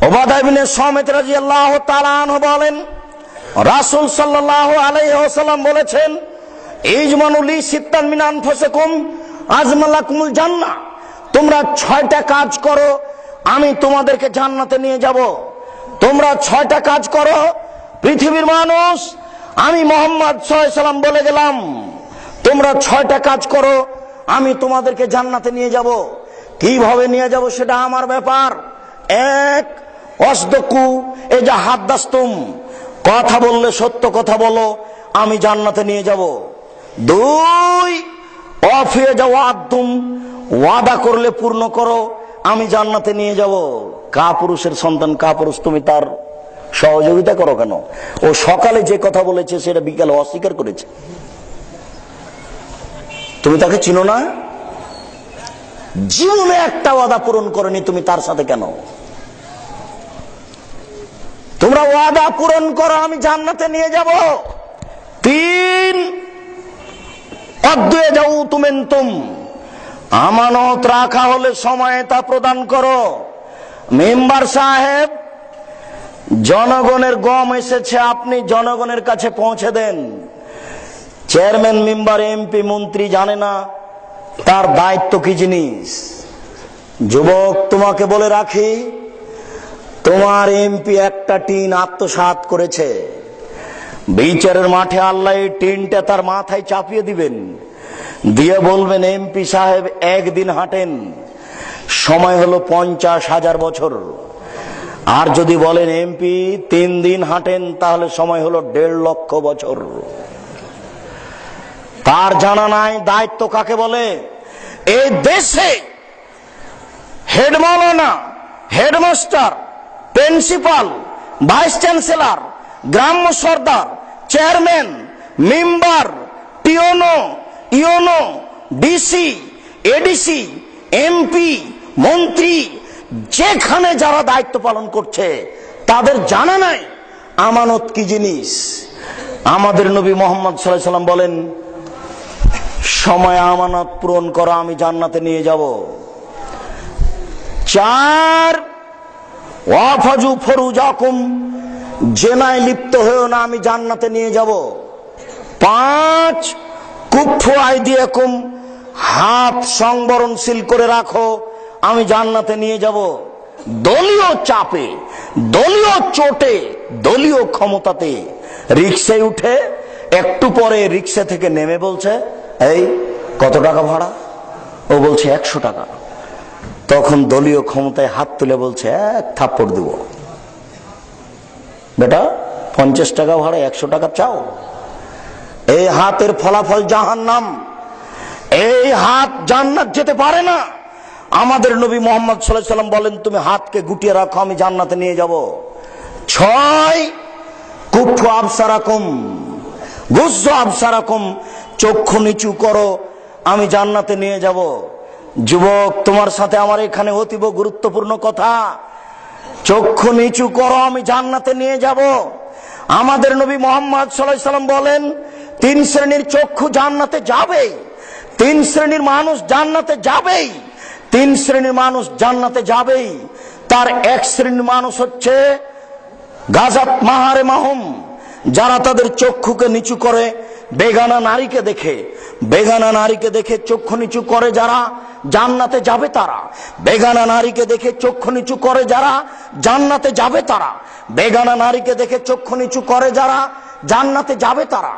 উবাদা ইবনে সামিত রাদিয়াল্লাহু তাআলা আনহু বলেন, রাসূল সাল্লাল্লাহু আলাইহি ওয়াসাল্লাম বলেছেন, ইজমানু লি সিত্তান মিন আনফুসিকুম আজমালাকুমুল জান্নাহ, তোমরা 6টা কাজ করো, আমি তোমাদেরকে জান্নাতে নিয়ে যাব। তোমরা 6টা কাজ করো, পৃথিবীর মানুষ, আমি মুহাম্মদ সাল্লাল্লাহু আলাইহি ওয়াসাল্লাম বলে গেলাম, তোমরা 6টা কাজ করো, আমি তোমাদেরকে জান্নাতে নিয়ে যাব। কিভাবে নিয়ে যাব সেটা আমার ব্যাপার। এক, অসদকু এজা হাদ্দাসতুম, কথা বললে সত্য কথা বলো, আমি জান্নাতে নিয়ে যাব। 2, অফিয়ে যাওয়াতুম, ওয়াদা করলে পূর্ণ করো, আমি জান্নাতে নিয়ে যাব। কাপুরুষের সন্তান কাপুরুষ, তুমি তার সহযোগিতা করো কেন? ও সকালে যে কথা বলেছে সেটা বিকালে অস্বীকার করেছে। তুমি তাকে চিনো না? জীবনে একটা ওয়াদা পূরণ করেনি, তুমি তার সাথে কেন? তোমরা ওয়াদা পূরণ করো, আমি জান্নাতে নিয়ে যাব। 3, অদ্দুয়ে যাও তুমেন্তুম, আমানত রাখা হলে সময়ে তা প্রদান করো। মেম্বার সাহেব, জনগণের গম এসেছে, আপনি জনগণের কাছে পৌঁছে দেন। চেয়ারম্যান, মেম্বার, এমপি, মন্ত্রী জানে না তার দায়িত্ব কি জিনিস। যুবক, তোমাকে বলে রাখি, তোমার এমপি একটা টিন আত্মসাৎ করেছে, বিচারের মাঠে আল্লাহ এই টিনটা তার মাথায় চাপিয়ে দিবেন, দিয়ে বলবেন, এমপি সাহেব একদিন হাঁটেন, সময় হলো 50,000 বছর। আর যদি বলেন এমপি 3 দিন হাঁটেন, তাহলে সময় হলো 1.5 লক্ষ বছর। তার জানা নাই দায়িত্ব কাকে বলে। এই দেশে হেড মাওলানা, হেডমাস্টার, প্রিন্সিপাল, ভাইস চ্যান্সেলর, গ্রাম্য সর্দার, chairman, member, TNO, UNO, DC, ADC, MP, মন্ত্রী, যেখানে যারা দায়িত্ব পালন করছে তাদের জানা নাই আমানত কি জিনিস। আমাদের নবী মুহাম্মদ সাল্লাল্লাহু আলাইহি ওয়াসাল্লাম বলেন, সময় আমানত পূরণ করো, আমি জান্নাতে নিয়ে যাব। 4, ওয়াফাজু ফরুজাকুম, জেনায় লিপ্ত হয়েও না, আমি জান্নাতে নিয়ে যাব। 5, কুফু আইদিয়াকুম, হাত সংবরণশীল করে রাখো, আমি জান্নাতে নিয়ে যাব। দলীয় চাপে, দলীয় চোটে, দলীয় ক্ষমতাতে রিকশায় উঠে একটু পরে রিকশা থেকে নেমে বলছে, এই কত টাকা ভাড়া? ও বলছে 100 টাকা। তখন দলীয় ক্ষমতায় হাত তুলে বলছে, 1 থাপ্পড় দেব। বেটা, 50 টাকা ভাড়া, 100 টাকা চাও? এই হাতের ফলাফল জাহান্নাম। এই হাত জান্নাত যেতে পারে না। আমাদের নবী মুহাম্মদ সাল্লাল্লাহু আলাইহি ওয়াসাল্লাম বলেন, তুমি হাতকে গুটিয়ে রাখো, আমি জান্নাতে নিয়ে যাব। 6, কুফু আবসারাকুম, গুজ্জু আবসারাকুম, চক্ষু নিচু করো, আমি জান্নাতে নিয়ে যাব। যুবক, তোমার সাথে আমার এখানে অতীব গুরুত্বপূর্ণ কথা। চক্ষু নিচু করো, আমি জান্নাতে নিয়ে যাব। আমাদের নবী মুহাম্মদ সাল্লাল্লাহু আলাইহি ওয়াসাল্লাম বলেন, 3 শ্রেণীর চক্ষু জান্নাতে যাবেই, 3 শ্রেণীর মানুষ জান্নাতে যাবেই, 3 শ্রেণীর মানুষ জান্নাতে যাবেই। তার 1 শ্রেণীর মানুষ হচ্ছে গাজাত মাহারে মাহুম, যারা তাদের চক্ষুকে নিচু করে বেগানা নারীকে দেখে, বেগানা নারীকে দেখে চক্ষু নিচু করে যারা, জান্নাতে যাবে তারা। বেগানা নারীকে দেখে চক্ষু নিচু করে যারা, জান্নাতে যাবে তারা। বেগানা নারীকে দেখে চক্ষু নিচু করে যারা, জান্নাতে যাবে তারা।